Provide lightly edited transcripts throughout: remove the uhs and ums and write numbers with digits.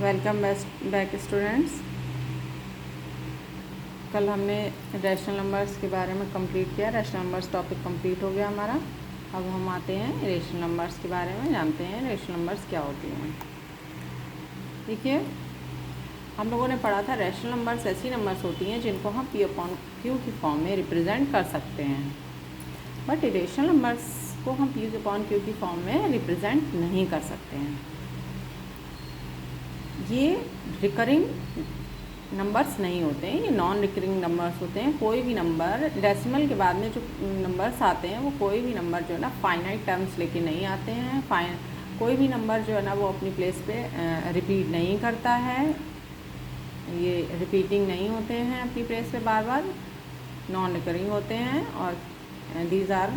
Welcome back students. कल हमने rational numbers के बारे में कंप्लीट किया। रैशनल नंबर्स टॉपिक कंप्लीट हो गया हमारा। अब हम आते हैं रेशनल नंबर्स के बारे में, जानते हैं रेशनल नंबर्स क्या होती हैं। देखिए, हम लोगों ने पढ़ा था रैशनल नंबर्स ऐसी नंबर्स होती हैं जिनको हम P अपॉन Q की फॉर्म में रिप्रेजेंट कर सकते हैं, बट इरेशनल नंबर्स को हम P अपॉन Q की फॉर्म में रिप्रेजेंट नहीं कर सकते हैं। ये रिकरिंग नंबर्स नहीं होते हैं, ये नॉन रिकरिंग नंबर्स होते हैं। कोई भी नंबर डेसिमल के बाद में जो नंबर्स आते हैं वो कोई भी नंबर जो है ना फाइनाइट टर्म्स लेके नहीं आते हैं। कोई भी नंबर जो है ना वो अपनी प्लेस पे रिपीट नहीं करता है, ये रिपीटिंग नहीं होते हैं अपनी प्लेस पे बार बार, नॉन रिकरिंग होते हैं। और these are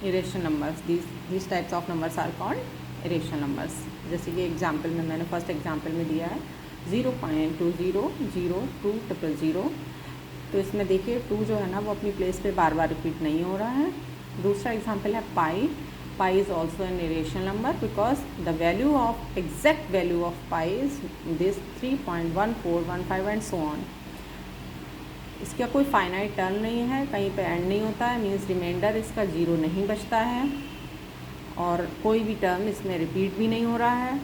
irrational numbers. These types of numbers are called irrational numbers. जैसे कि एग्जाम्पल में मैंने फर्स्ट एग्जाम्पल में दिया है 0.200200। तो इसमें देखिए 2 जो है ना वो अपनी प्लेस पे बार बार रिपीट नहीं हो रहा है। दूसरा एग्जाम्पल है pi is also an irrational number because the value of exact value of pi is this 3.1415 and so on. इसका कोई फाइनाइट टर्म नहीं है, कहीं पे एंड नहीं होता है, मीन्स रिमाइंडर इसका 0 नहीं बचता है, और कोई भी टर्म इसमें रिपीट भी नहीं हो रहा है,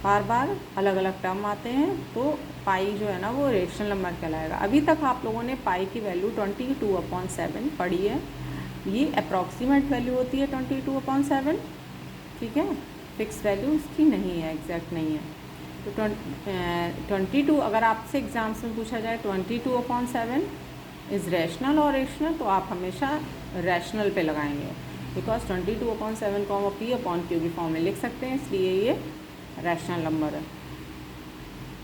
बार बार अलग अलग टर्म आते हैं। तो पाई जो है ना वो रेशनल नंबर कहलाएगा। अभी तक आप लोगों ने पाई की वैल्यू 22/7 पढ़ी है। ये अप्रॉक्सीमेट वैल्यू होती है 22/7, ठीक है, फिक्स वैल्यू इसकी नहीं है, एग्जैक्ट नहीं है। तो 22 अगर आपसे एग्जाम्स में पूछा जाए 22/7 इज़ रैशनल और रेशनल, तो आप हमेशा रैशनल पे लगाएंगे, बिकॉज 22/7 को हम P अपॉन Q की फॉर्म में लिख सकते हैं, इसलिए ये रैशनल नंबर है।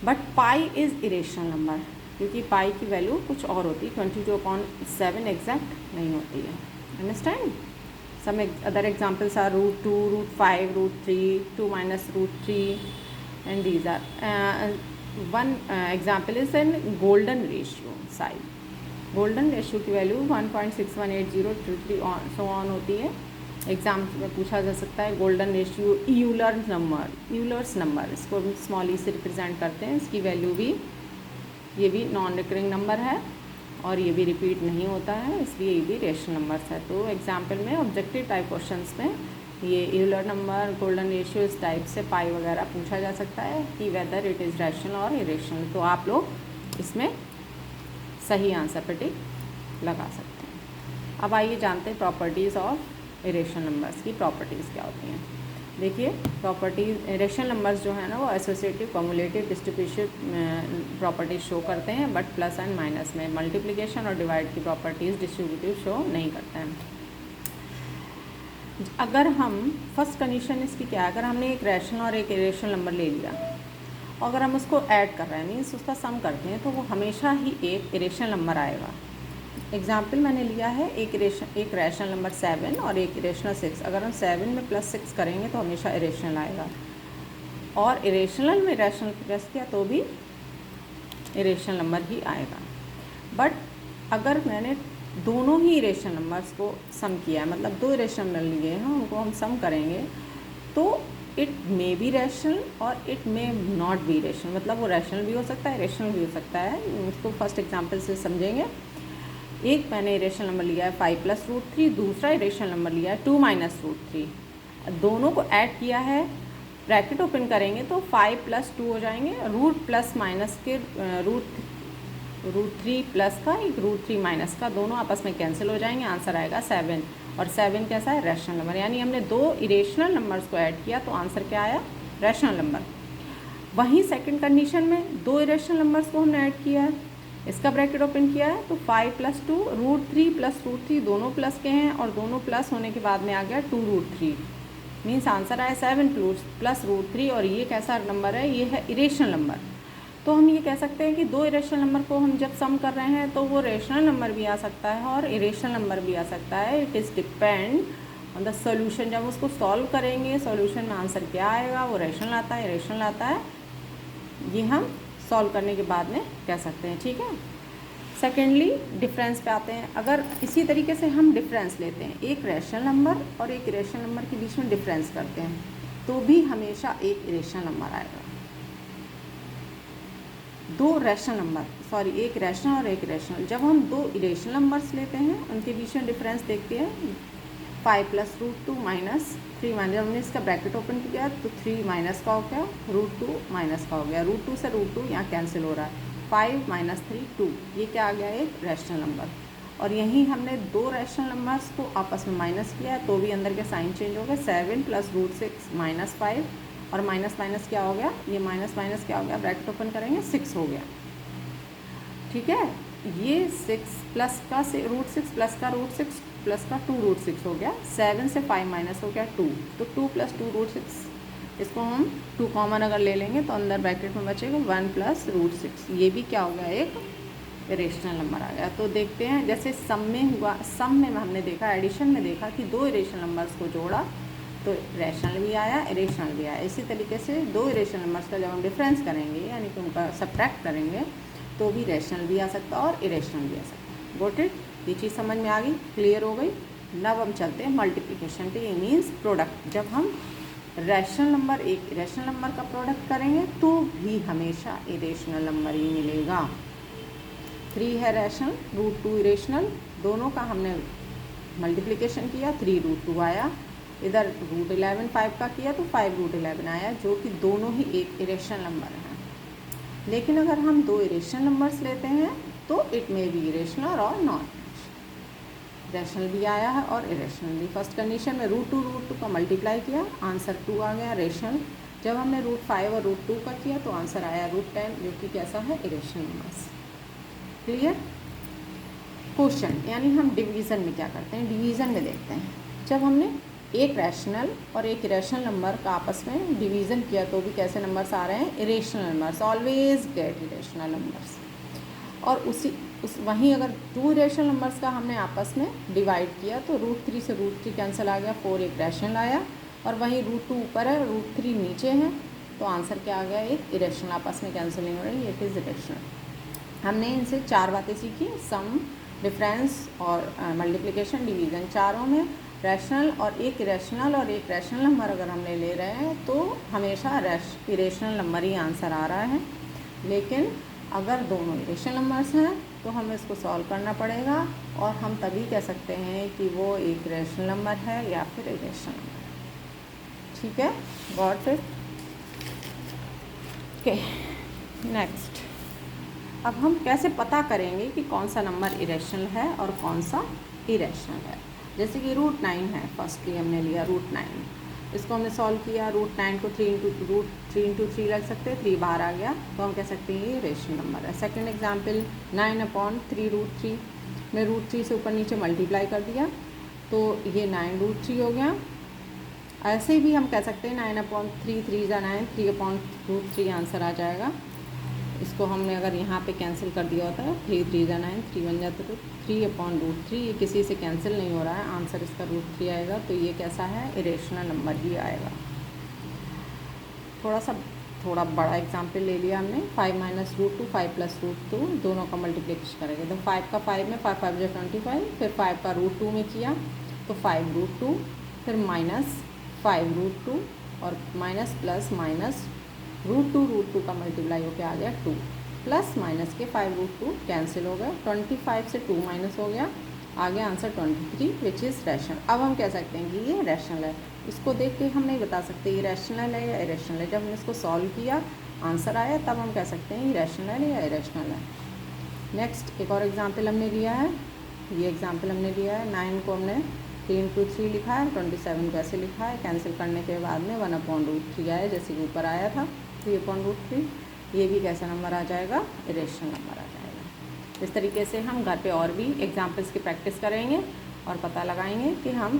But pi is irrational number, क्योंकि पाई की वैल्यू कुछ और होती है, 22/7 एग्जैक्ट नहीं होती है। Understand? Some other examples are √2, √5, √3, 2 - √3 and these are one example is an golden ratio side. Golden ratio की वैल्यू 1.618023 सो ऑन होती है। एग्जाम में पूछा जा सकता है गोल्डन रेशियो यूलर्स नंबर, इसको स्मॉल ई से रिप्रेजेंट करते हैं। इसकी वैल्यू भी, ये भी नॉन रिकरिंग नंबर है और ये भी रिपीट नहीं होता है, इसलिए ये भी रेशनल नंबर्स है। तो एग्जाम्पल में ऑब्जेक्टिव टाइप क्वेश्चंस में ये यूलर नंबर, गोल्डन रेशियो, इस टाइप से पाई वगैरह पूछा जा सकता है कि वेदर इट इज़ रैशनल और इरेशनल। तो आप लोग इसमें सही आंसर पे टिक लगा सकते हैं। अब आइए जानते हैं प्रॉपर्टीज़ ऑफ इरेशनल नंबर्स की प्रॉपर्टीज़ क्या होती हैं। देखिए, प्रॉपर्टीज इरेशनल नंबर्स जो है ना वो associative, cumulative, distributive properties show करते हैं, बट प्लस एंड माइनस में। मल्टीप्लिकेशन और डिवाइड की प्रॉपर्टीज़ डिस्ट्रीब्यूटिव शो नहीं करते हैं। अगर हम फर्स्ट कंडीशन इसकी क्या है, अगर हमने एक रैशनल और एक इरेशनल नंबर ले लिया, अगर हम उसको ऐड कर रहे हैं, मीन्स उसका सम करते हैं, तो वो हमेशा ही एक इरेशनल नंबर आएगा। एग्जाम्पल मैंने लिया है एक रैशनल नंबर 7 और एक इरेशनल 6। अगर हम 7 में +6 करेंगे तो हमेशा इरेशनल आएगा, और इरेशनल में रैशनल प्लस किया तो भी इरेशनल नंबर ही आएगा। बट अगर मैंने दोनों ही इरेशनल नंबर्स को सम किया है, मतलब 2 इरेशनल नंबर लिए हैं, उनको हम सम करेंगे, तो इट मे बी रैशनल और it may not be rational. मतलब वो रैशनल भी हो सकता है, रेशनल भी हो सकता है। उसको फर्स्ट एग्जांपल से समझेंगे। एक मैंने इरेशनल नंबर लिया है 5 + √3, दूसरा इरेशनल नंबर लिया है 2 - √3। दोनों को ऐड किया है, ब्रैकेट ओपन करेंगे तो 5 + 2 हो जाएंगे, रूट प्लस माइनस के √3 प्लस का एक √3 माइनस का, दोनों आपस में कैंसिल हो जाएंगे, आंसर आएगा 7। और 7 कैसा है? Rational number. यानी हमने 2 इरेशनल नंबर्स को ऐड किया तो आंसर क्या आया? Rational number. वहीं सेकंड कंडीशन में 2 इरेशनल नंबर्स को हमने ऐड किया है, इसका ब्रैकेट ओपन किया है, तो 5 + 2 √3 + √3 दोनों प्लस के हैं, और दोनों प्लस होने के बाद में आ गया 2 √3, मीन्स आंसर आया 7 + √3। और ये कैसा नंबर है? ये है इरेशनल नंबर। तो हम ये कह सकते हैं कि 2 इरेशनल नंबर को हम जब सम कर रहे हैं तो वो रेशनल नंबर भी आ सकता है और इरेशनल नंबर भी आ सकता है। It is depend on the solution. जब उसको सॉल्व करेंगे सॉल्यूशन में आंसर क्या आएगा, वो रेशनल आता है, इरेशनल आता है, ये हम सॉल्व करने के बाद में कह सकते हैं, ठीक है। सेकेंडली डिफरेंस पे आते हैं। अगर इसी तरीके से हम डिफरेंस लेते हैं, एक रैशनल नंबर और एक इरेशनल नंबर के बीच में डिफरेंस करते हैं, तो भी हमेशा एक इरेशनल नंबर आएगा। दो रैशनल नंबर, सॉरी एक रैशनल और एक इरेशनल, जब हम दो इरेशनल नंबर्स लेते हैं उनके बीच में डिफरेंस देखते हैं 5 + √2 - 3 माइनस, हमने इसका ब्रैकेट ओपन किया तो 3 माइनस का हो गया, √2 माइनस का हो गया, √2 से √2 यहाँ कैंसिल हो रहा है, 5 - 3 2, ये क्या आ गया एक रैशनल नंबर। और यहीं हमने दो रैशनल नंबर्स को आपस में माइनस किया तो भी अंदर के साइन चेंज हो गए, 7 + √6 - 5, और माइनस माइनस क्या हो गया, ये माइनस माइनस क्या हो गया, ब्रैकेट ओपन करेंगे 6 हो गया। ठीक है, ये 6 प्लस का √6 प्लस का √6 प्लस का 2 √6 हो गया, 7 से 5 माइनस हो गया 2, तो 2 + 2 √6, इसको हम 2 कॉमन अगर ले लेंगे तो अंदर ब्रैकेट में बचेगा 1 + √6, ये भी क्या हो गया एक इरेशनल नंबर आ गया। तो देखते हैं जैसे सम में हुआ, सम में हमने देखा, एडिशन में देखा कि दो इरेशनल नंबर्स को जोड़ा तो रैशनल भी आया, इरेशनल भी आया। इसी तरीके से दो इरेशनल नंबर्स का जब हम डिफरेंस करेंगे यानी कि उनका सब्ट्रैक्ट करेंगे तो भी रैशनल भी आ सकता है और इरेशनल भी आ सकता है। गॉट इट, ये चीज़ समझ में आ गई, क्लियर हो गई। अब हम चलते हैं मल्टीप्लिकेशन पे, ये मीन्स प्रोडक्ट। जब हम रैशनल नंबर एक इरेशनल नंबर का प्रोडक्ट करेंगे तो भी हमेशा इरेशनल नंबर ही मिलेगा। 3 है रैशनल, √2 इरेशनल, दोनों का हमने मल्टीप्लिकेशन किया, 3 √2 आया, इधर √11 5 का किया तो 5 √11 आया, जो कि दोनों ही एक इरेशनल नंबर हैं। लेकिन अगर हम दो इरेशनल नंबर्स लेते हैं तो इट मे बी इरेशनल और नॉन रैशनल भी आया है और इरेशनल भी। फर्स्ट कंडीशन में √2 का मल्टीप्लाई किया, आंसर 2 आ गया रेशनल। जब हमने √5 और √2 का किया तो आंसर आया √10, जो कि कैसा है, इरेशनल नंबर्स। क्लियर। क्वेश्चन यानी हम डिवीज़न में क्या करते हैं, डिवीज़न में देखते हैं। जब हमने एक रैशनल और एक इरेशनल नंबर का आपस में डिवीज़न किया तो भी कैसे नंबर्स आ रहे हैं, irrational numbers, always get irrational numbers. और वहीं अगर 2 इरेशनल नंबर्स का हमने आपस में डिवाइड किया तो √3 से √3 कैंसिल आ गया, 4 एक रैशनल आया, और वहीं √2 ऊपर है, √3 नीचे है, तो आंसर क्या आ गया, एक इरेशनल, आपस में कैंसिल नहीं हो रही, इट इज़ इरेशनल। हमने इनसे 4 बातें सीखी, सम, डिफरेंस और मल्टीप्लिकेशन, डिवीज़न। चारों में रैशनल और एक इरेशनल नंबर अगर हमने ले रहे हैं तो हमेशा इरेशनल नंबर ही आंसर आ रहा है। लेकिन अगर दोनों इरेशनल नंबर्स हैं तो हमें इसको सॉल्व करना पड़ेगा, और हम तभी कह सकते हैं कि वो एक रैशनल नंबर है या फिर इरेशनल नंबर। ठीक है, गॉट इट। Okay, next. अब हम कैसे पता करेंगे कि कौन सा नंबर इरेशनल है और कौन सा इरेशनल है। जैसे कि √9 है, फर्स्टली हमने लिया √9, इसको हमने सॉल्व किया, √9 को 3 × 3 लग सकते हैं, 3 बाहर आ गया तो हम कह सकते हैं ये रेशनल नंबर है। सेकंड एग्जांपल 9/3 √3, मैं √3 से ऊपर नीचे मल्टीप्लाई कर दिया तो ये 9 √3 हो गया। ऐसे भी हम कह सकते हैं 9/3, 3 × 9, 3/√3 आंसर आ जाएगा। इसको हमने अगर यहाँ पे कैंसिल कर दिया होता है, 3 × 9, 3 बन जाता तो 3/√3, ये किसी से कैंसिल नहीं हो रहा है, आंसर इसका √3 आएगा, तो ये कैसा है, इरेशनल नंबर ही आएगा। थोड़ा बड़ा एग्जांपल ले लिया हमने, 5 - √2, 5 + √2, दोनों का मल्टीप्लिकेशन करेंगे तो 5 का 5 में 5 5 25, फिर 5 का √2 में किया तो 5 √2, फिर -5 √2 और माइनस प्लस माइनस √2 का मल्टीप्लाई होकर आ गया 2, प्लस माइनस के 5 √2 कैंसिल हो गए, 25 से 2 माइनस हो गया, आ गया आंसर 23, विच इज़ रैशनल। अब हम कह सकते हैं कि ये रैशनल है। इसको देख के हम नहीं बता सकते ये रैशनल है या इरेशनल है। जब हमने इसको सॉल्व किया, आंसर आया, तब हम कह सकते हैं ये रैशनल है या इरेशनल है। नेक्स्ट एक और एग्जाम्पल हमने लिया है, ये एग्जाम्पल हमने लिया है, 9 को हमने 3 × 3 लिखा है, 27 को ऐसे लिखा है, कैंसिल करने के बाद में 1/√3 आया, जैसे कि ऊपर आया था 3/√3। ये भी कैसा नंबर आ जाएगा, इरेशनल नंबर आ जाएगा। इस तरीके से हम घर पे और भी एग्जाम्पल्स की प्रैक्टिस करेंगे और पता लगाएंगे कि हम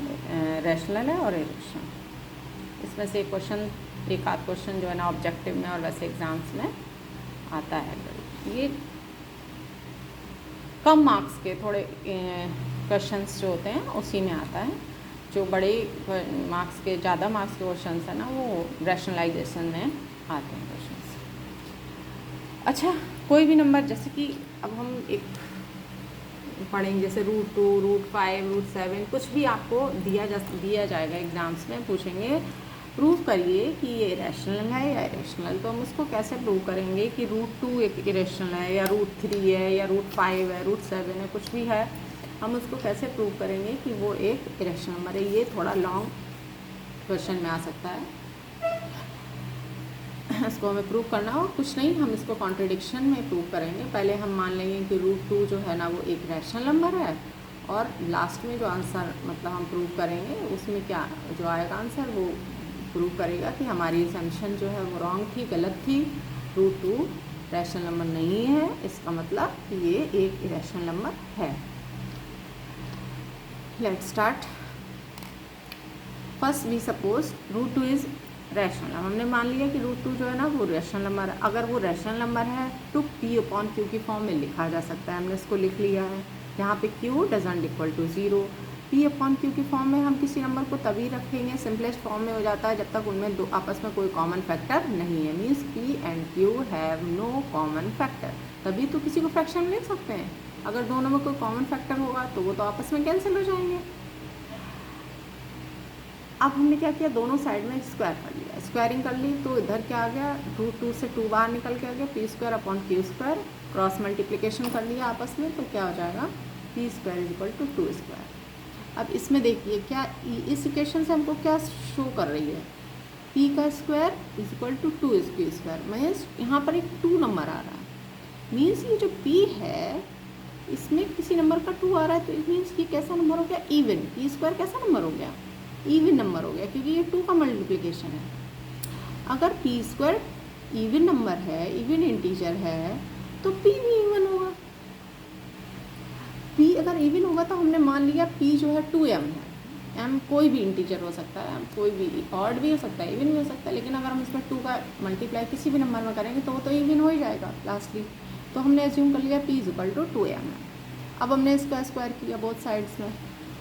रैशनल है और इरेशनल। इसमें से क्वेश्चन, एक आध क्वेश्चन जो है ना ऑब्जेक्टिव में और वैसे एग्ज़ाम्स में आता है। ये कम मार्क्स के थोड़े क्वेश्चंस जो होते हैं उसी में आता है। जो बड़े मार्क्स के, ज़्यादा मार्क्स के क्वेश्चंस हैं ना, वो रैशनलाइजेशन में आते हैं क्वेश्चंस। अच्छा, कोई भी नंबर, जैसे कि अब हम एक पढ़ेंगे, जैसे √2, √5, √7, कुछ भी आपको दिया जाएगा एग्ज़ाम्स में, पूछेंगे प्रूव करिए कि ये इरेशनल है या इरेशनल। तो हम उसको कैसे प्रूव करेंगे कि √2 एक इरेशनल है या √3 है या √5 है, √7 है, कुछ भी है, हम उसको कैसे प्रूव करेंगे कि वो एक इरेशनल नंबर है। ये थोड़ा लॉन्ग क्वेश्चन में आ सकता है, इसको हमें प्रूव करना हो कुछ नहीं, हम इसको कॉन्ट्रडिक्शन में प्रूव करेंगे। पहले हम मान लेंगे कि √2 जो है ना वो एक रैशनल नंबर है, और लास्ट में जो आंसर मतलब हम प्रूव करेंगे उसमें क्या जो आएगा आंसर वो प्रूव करेगा कि हमारी असम्पशन जो है वो रॉन्ग थी, गलत थी, √2 रैशनल नंबर नहीं है, इसका मतलब कि ये एक इरेशनल नंबर है। Let's start. First we suppose √2 is rational. हमने मान लिया कि √2 जो है ना वो रैशनल नंबर है। अगर वो रैशनल नंबर है तो P/Q की फॉर्म में लिखा जा सकता है, हमने इसको लिख लिया है। यहाँ पे Q doesn't equal to 0। P/Q की फॉर्म में हम किसी नंबर को तभी रखेंगे, सिंपलेस्ट फॉर्म में हो जाता है जब तक उनमें दो आपस में कोई कॉमन फैक्टर नहीं है। Means P and Q have no common factor, तभी तो किसी को फ्रैक्शन में लिख सकते हैं। अगर दोनों में कोई कॉमन फैक्टर होगा तो वो तो आपस में कैंसिल हो जाएंगे। अब हमने क्या किया, दोनों साइड में स्क्वायर कर लिया, स्क्वायरिंग कर ली तो इधर क्या आ गया, √2 से 2 बाहर निकल के आ गया, P² क्रॉस मल्टीप्लिकेशन कर लिया आपस में तो क्या हो जाएगा, P² = 2²। अब इसमें देखिए क्या इस इक्वेशन से हमको क्या शो कर रही है, P² = 2P²। मीन्स यहाँ पर एक 2 नंबर आ रहा है। मीन्स ये जो P है इसमें किसी नंबर का 2 आ रहा है, तो इट मीन्स ये कैसा नंबर हो गया, इवन। P² कैसा नंबर हो गया, इवन नंबर हो गया, क्योंकि ये 2 का मल्टीप्लिकेशन है। अगर P² इवन नंबर है, इवन इंटीजर है, तो P भी इवन होगा। P अगर इवन होगा तो हमने मान लिया P जो है 2m है। m कोई भी इंटीजर हो सकता है, कोई भी ऑड भी हो सकता है, इवन भी हो सकता है, लेकिन अगर हम इसमें 2 का मल्टीप्लाई किसी भी नंबर में करेंगे तो वो तो इवन हो ही जाएगा लास्टली। तो हमने एज्यूम कर लिया P = 2m है। अब हमने इसका स्क्वायर किया बोथ साइड्स में,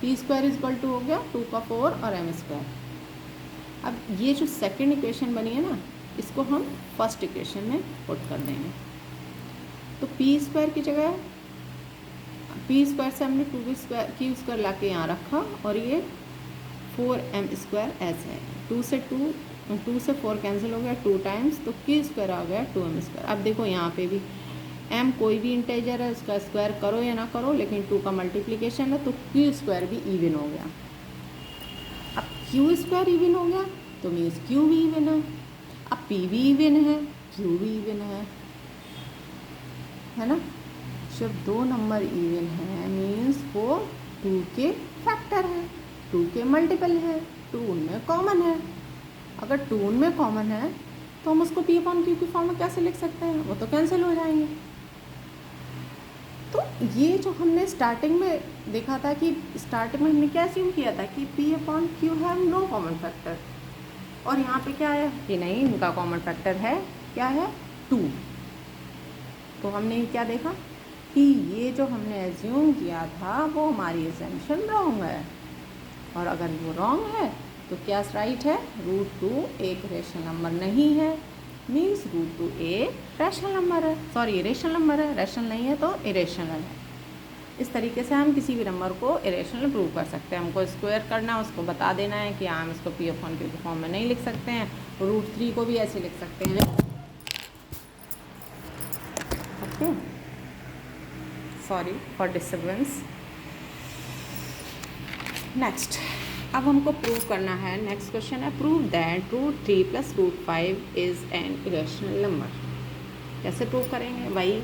P² = हो गया 2 का 4 और m²। अब ये जो सेकंड इक्वेशन बनी है ना, इसको हम फर्स्ट इक्वेशन में पुट कर देंगे। तो P² की जगह P² से हमने Q² ला के यहाँ रखा, और ये 4m² ऐसे है। 2 से 4 कैंसिल हो गया 2 टाइम्स, तो Q² आ गया 2m²। अब देखो यहाँ पे भी m कोई भी इंटीजर है, उसका स्क्वायर करो या ना करो, लेकिन 2 का मल्टीप्लिकेशन है तो Q² भी इवन हो गया। अब Q² इवन हो गया तो मीन्स Q भी इवन है। अब P भी इवन है, Q भी इवन है ना। जब 2 नंबर इवन है मीन्स वो 2 के फैक्टर है, 2 के मल्टीपल है, 2 उनमें कॉमन है। अगर 2 उनमें कॉमन है तो हम उसको P/Q की फॉर्म में कैसे लिख सकते हैं, वो तो कैंसिल हो जाएंगे। तो ये जो हमने स्टार्टिंग में देखा था कि स्टार्टिंग में हमने क्या अस्यूम किया था कि P/Q have no common factor, और यहाँ पे क्या है कि नहीं, इनका कॉमन फैक्टर है, क्या है 2। तो हमने क्या देखा कि ये जो हमने एज्यूम किया था वो हमारी असम्पशन रॉन्ग है, और अगर वो रॉन्ग है तो क्या राइट है, √2 एक रेशनल नंबर नहीं है। मीन्स √2 एक रैशनल नंबर है, सॉरी इरेशनल नंबर है, रैशनल नहीं है तो इरेशनल है। इस तरीके से हम किसी भी नंबर को इरेशनल प्रूव कर सकते हैं। हमको स्क्वायर करना है, उसको बता देना है कि हम इसको P/Q के फॉर्म में नहीं लिख सकते हैं, √3 को भी ऐसे लिख सकते हैं। Okay, sorry for disturbance. Next, अब हमको प्रूव करना है, नेक्स्ट क्वेश्चन है prove that √3 + √5 is an irrational number. कैसे प्रूव करेंगे, वही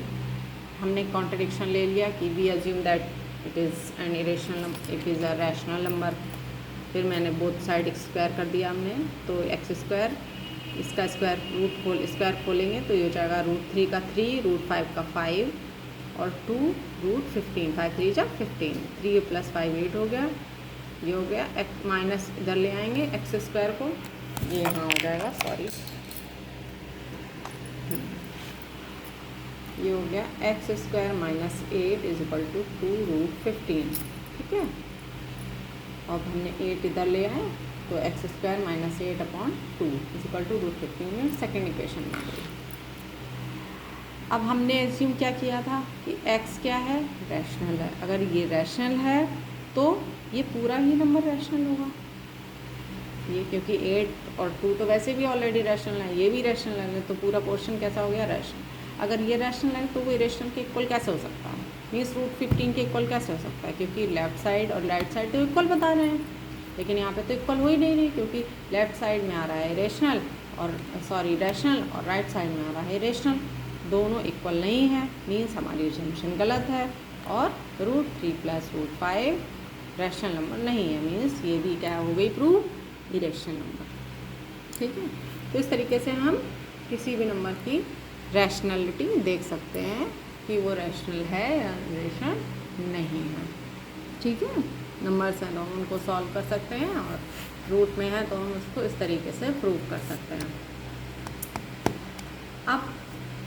हमने कॉन्ट्रडिक्शन ले लिया कि we assume that it is an irrational number, it is a rational number. फिर मैंने बोथ साइड स्क्वायर कर दिया हमने, तो x², इसका स्क्वायर खोलेंगे तो ये हो जाएगा √3 का 3, √5 का 5 और 2 √15, 5 3 जा 15, 3 + 5 8 हो गया। ये हो गया x माइनस इधर ले आएंगे x² को, ये यहाँ हो जाएगा, सॉरी ये हो गया x² - 8 = 2 √15। ठीक है, अब हमने 8 इधर ले आए तो x² - 8/2 = √15 सेकेंड इक्वेशन में गई। अब हमने एज्यूम क्या किया था कि x क्या है, रैशनल है। अगर ये रैशनल है तो ये पूरा ही नंबर रैशनल होगा। ये क्योंकि 8 और 2 तो वैसे भी ऑलरेडी रैशनल है, ये भी रैशनल है, तो पूरा पोर्शन कैसा हो गया, रैशनल। अगर ये रैशनल है तो वो इरेशनल के इक्वल कैसे हो सकता है, मीन्स √15 के इक्वल कैसे हो सकता है, क्योंकि लेफ्ट साइड और राइट साइड तो इक्वल बता रहे हैं, लेकिन यहाँ पे तो इक्वल हो ही नहीं रही, क्योंकि लेफ्ट साइड में आ रहा है इरेशनल और रैशनल, और राइट साइड में आ रहा है इरेशनल, दोनों इक्वल नहीं है, मीन्स हमारी असम्पशन गलत है। और √3 + √5 रैशनल नंबर नहीं है, मीन्स ये भी क्या हो गई, प्रूव इरेशनल नंबर। ठीक है, तो इस तरीके से हम किसी भी नंबर की रैशनलिटी देख सकते हैं कि वो रैशनल है या रैशनल नहीं है। ठीक है, नंबर्स हैं तो हम उनको सॉल्व कर सकते हैं, और रूट में है तो हम उसको इस तरीके से प्रूव कर सकते हैं। अब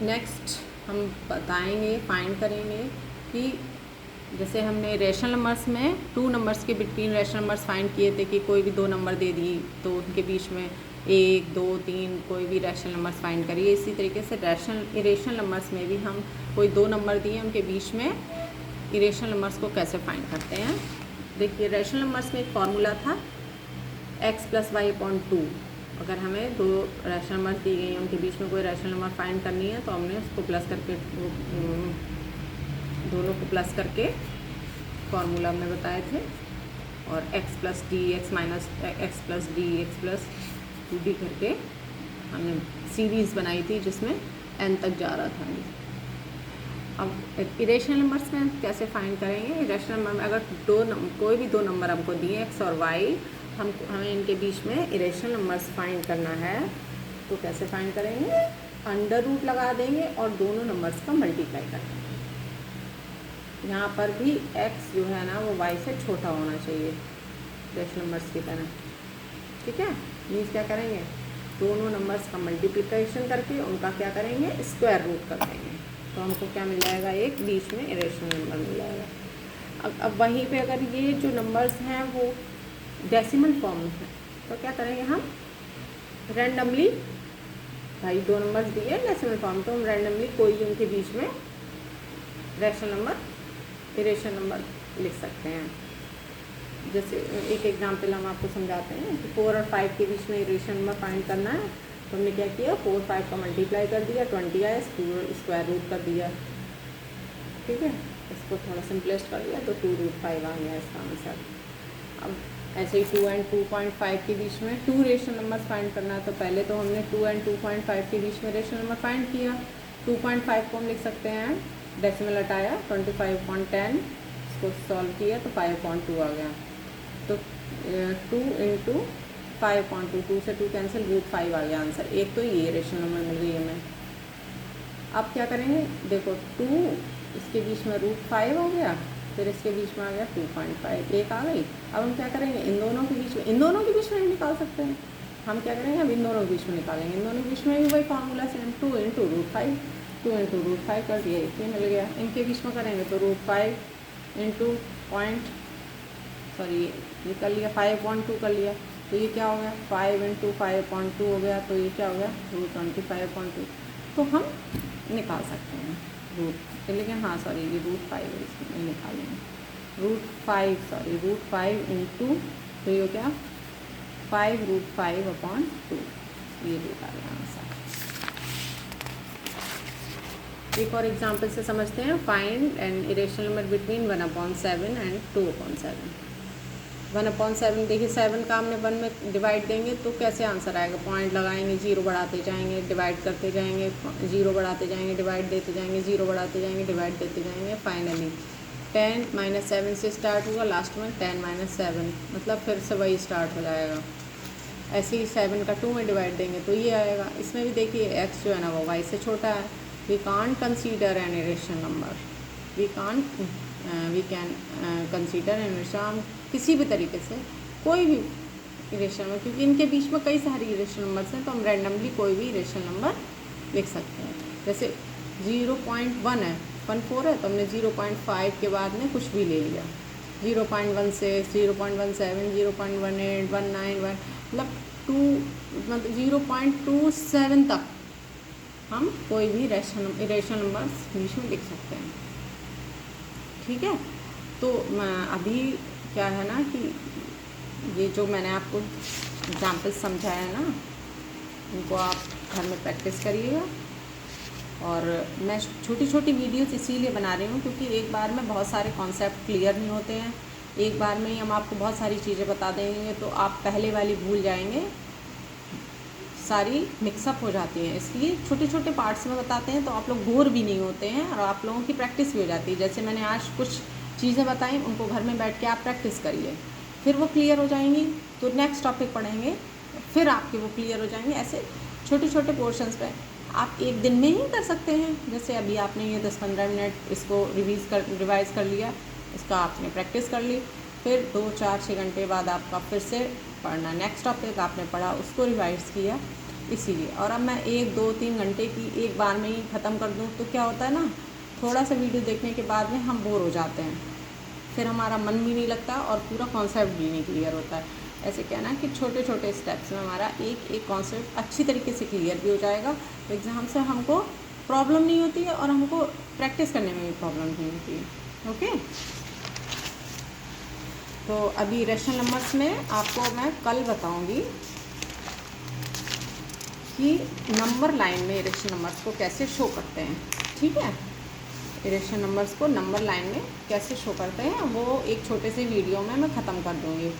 नेक्स्ट हम बताएंगे, फाइंड करेंगे कि जैसे हमने रैशनल नंबर्स में 2 नंबर्स के बिटवीन रैशनल नंबर्स फाइंड किए थे कि कोई भी 2 नंबर दे दी तो उनके बीच में 1, 2, 3 कोई भी रैशनल नंबर्स फाइंड करिए। इसी तरीके से इरेशनल नंबर्स में भी हम कोई 2 नंबर दिए, उनके बीच में इरेशनल नंबर्स को कैसे फाइंड करते हैं। देखिए, रैशनल नंबर्स में एक फार्मूला था x + y/2। अगर हमें 2 रैशनल नंबर्स दी गई हैं, उनके बीच में कोई रैशनल नंबर फाइंड करनी है, तो हमने उसको प्लस करके, दोनों को प्लस करके फार्मूला हमने बताए थे, और x + d x + d x + 2d करके हमने सीरीज़ बनाई थी जिसमें n तक जा रहा था। अब इरेशनल नंबर्स में कैसे फाइंड करेंगे। इरेशनल नंबर में अगर कोई भी 2 नंबर हमको दिए x और y, हमें इनके बीच में इरेशनल नंबर्स फाइंड करना है, तो कैसे फाइंड करेंगे, अंडर रूट लगा देंगे और दोनों नंबर्स का मल्टीप्लाई कर देंगे। यहाँ पर भी x जो है ना वो y से छोटा होना चाहिए रैशनल नंबर्स की तरह। ठीक है, मीन्स क्या करेंगे, दोनों नंबर्स का मल्टीप्लिकेशन करके उनका क्या करेंगे, स्क्वायर रूट कर देंगे, तो हमको क्या मिल जाएगा, एक बीच में इरेशनल नंबर मिल जाएगा। अब वहीं पे अगर ये जो नंबर्स हैं वो डेसिमल फॉर्म में है, तो क्या करेंगे हम, रैंडमली, भाई 2 नंबर्स दिए डेसिमल फॉर्म, तो हम रैंडमली कोई भी उनके बीच में रैशनल नंबर, इरेशनल नंबर लिख सकते हैं। जैसे एक एग्जांपल हम आपको समझाते हैं कि 4 और 5 के बीच में इरेशनल नंबर फाइंड करना है, तो हमने क्या किया, 4 5 का मल्टीप्लाई कर दिया, 20 आया, स्क्वायर रूट कर दिया। ठीक है, इसको थोड़ा सिंपलेस्ट कर दिया तो 2√5 आ गया इसका आंसर। अब ऐसे ही 2 और 2.5 के बीच में 2 रेशनल नंबर फाइंड करना है, तो पहले तो हमने 2 और 2.5 के बीच में रेशनल नंबर फाइंड किया। 2.5 को हम लिख सकते हैं, डेसिमल हटाया 25/10, इसको सॉल्व किया तो 5/2 आ गया। तो 2 × 5/2, 2 से 2 कैंसिल, √5 आ गया आंसर। एक तो ये रेशनल नंबर मिल गई है हमें। अब क्या करेंगे, देखो 2 इसके बीच में √5 हो गया, फिर इसके बीच में आ गया 2.5, एक आ गई। अब हम क्या करेंगे, इन दोनों के बीच में नहीं निकाल सकते हैं, हम क्या करेंगे, अब इन दोनों के बीच में निकालेंगे। इन दोनों के बीच में भी वही फार्मूला सेम, 2 × √5, 2 × √5 कर दिया, ये मिल गया। इनके बीच में करेंगे तो √5 ये कर लिया, 5/2 कर लिया, तो ये क्या हो गया, 5 × 5/2 हो गया, तो ये क्या हो गया, √25/2। तो हम निकाल सकते हैं रूट, लेकिन हाँ सॉरी, ये √5 है, इसमें नहीं निकालेंगे, √5 × तो ये क्या, 5√5/2, ये रूट आ गया आंसर। एक और एग्जांपल से समझते हैं, find N irrational number between 1/7 and 2/7। 1/7, देखिए 7 का हमने 1 में डिवाइड देंगे तो कैसे आंसर आएगा, पॉइंट लगाएंगे, 0 बढ़ाते जाएंगे, डिवाइड करते जाएंगे, 0 बढ़ाते जाएंगे, डिवाइड देते जाएंगे, 0 बढ़ाते जाएंगे, डिवाइड देते जाएंगे, फाइनली 10 - 7 से स्टार्ट होगा, लास्ट में 10 - 7, मतलब फिर से वही स्टार्ट हो जाएगा। ऐसे ही 7 का 2 में डिवाइड देंगे तो ये आएगा। इसमें भी देखिए x जो है ना वो y से छोटा है, we can't consider an irrational number, we can consider an irrational, किसी भी तरीके से कोई भी इरेशनल नंबर, क्योंकि इनके बीच में कई सारी इरेशनल नंबर्स हैं, तो हम रैंडमली कोई भी इरेशनल नंबर लिख सकते हैं। जैसे 0.1 है, 14 है, तो हमने 0.5 के बाद में कुछ भी ले लिया, 0.16, 0.17, 0.18, 191, मतलब 0.27 तक हम कोई भी इरेशनल नंबर्स बीच में लिख सकते हैं। ठीक है, तो अभी क्या है ना कि ये जो मैंने आपको एग्जाम्पल्स समझाया है ना, उनको आप घर में प्रैक्टिस करिएगा। और मैं छोटी छोटी वीडियोस इसीलिए बना रही हूँ क्योंकि एक बार में बहुत सारे कॉन्सेप्ट क्लियर नहीं होते हैं। एक बार में ही हम आपको बहुत सारी चीज़ें बता देंगे तो आप पहले वाली भूल जाएंगे, सारी मिक्सअप हो जाती हैं। इसलिए छोटे छोटे पार्ट्स में बताते हैं तो आप लोग बोर भी नहीं होते हैं और आप लोगों की प्रैक्टिस भी हो जाती है। जैसे मैंने आज कुछ चीज़ें बताई, उनको घर में बैठ के आप प्रैक्टिस करिए, फिर वो क्लियर हो जाएंगी तो नेक्स्ट टॉपिक पढ़ेंगे, फिर आपके वो क्लियर हो जाएंगे। ऐसे छोटे छोटे पोर्शंस पे आप एक दिन में ही कर सकते हैं। जैसे अभी आपने ये 10-15 मिनट इसको रिवाइज़ कर लिया, इसका आपने प्रैक्टिस कर ली, फिर 2-4-6 घंटे बाद आपका फिर से पढ़ना, नेक्स्ट टॉपिक आपने पढ़ा, उसको रिवाइज़ किया, इसीलिए। और अब मैं 1-2-3 घंटे की एक बार में ही ख़त्म कर दूँ तो क्या होता है ना, थोड़ा सा वीडियो देखने के बाद में हम बोर हो जाते हैं, फिर हमारा मन भी नहीं लगता और पूरा कॉन्सेप्ट भी नहीं क्लियर होता है। ऐसे कहना कि छोटे छोटे स्टेप्स में हमारा एक एक कॉन्सेप्ट अच्छी तरीके से क्लियर भी हो जाएगा, तो एग्ज़ाम से हमको प्रॉब्लम नहीं होती है और हमको प्रैक्टिस करने में भी प्रॉब्लम नहीं होती है। ओके, तो अभी रेशनल नंबर्स में आपको मैं कल बताऊंगी कि नंबर लाइन में रेशनल नंबर्स को कैसे शो करते हैं। ठीक है, रेशनल नंबर्स को नंबर लाइन में कैसे शो करते हैं वो एक छोटे से वीडियो में मैं ख़त्म कर दूँगी।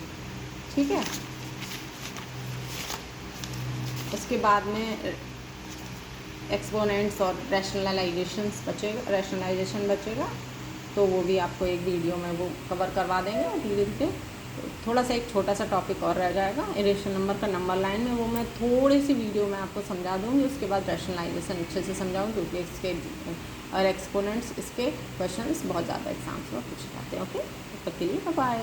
ठीक है, उसके बाद में एक्सपोनेंट्स और रैशनलाइजेशन बचेगा, तो वो भी आपको एक वीडियो में वो कवर करवा देंगे धीरे धीरे। थोड़ा सा एक छोटा सा टॉपिक और रह जाएगा इरेशनल नंबर का नंबर लाइन में, वो मैं थोड़ी सी वीडियो में आपको समझा दूँगी। उसके बाद रैशनलाइजेशन अच्छे से समझाऊँगी क्योंकि इसके और एक्सपोनेंट्स इसके क्वेश्चंस बहुत ज़्यादा एग्जाम्स में पूछे जाते हैं। ओके, तब तक के लिए बाय।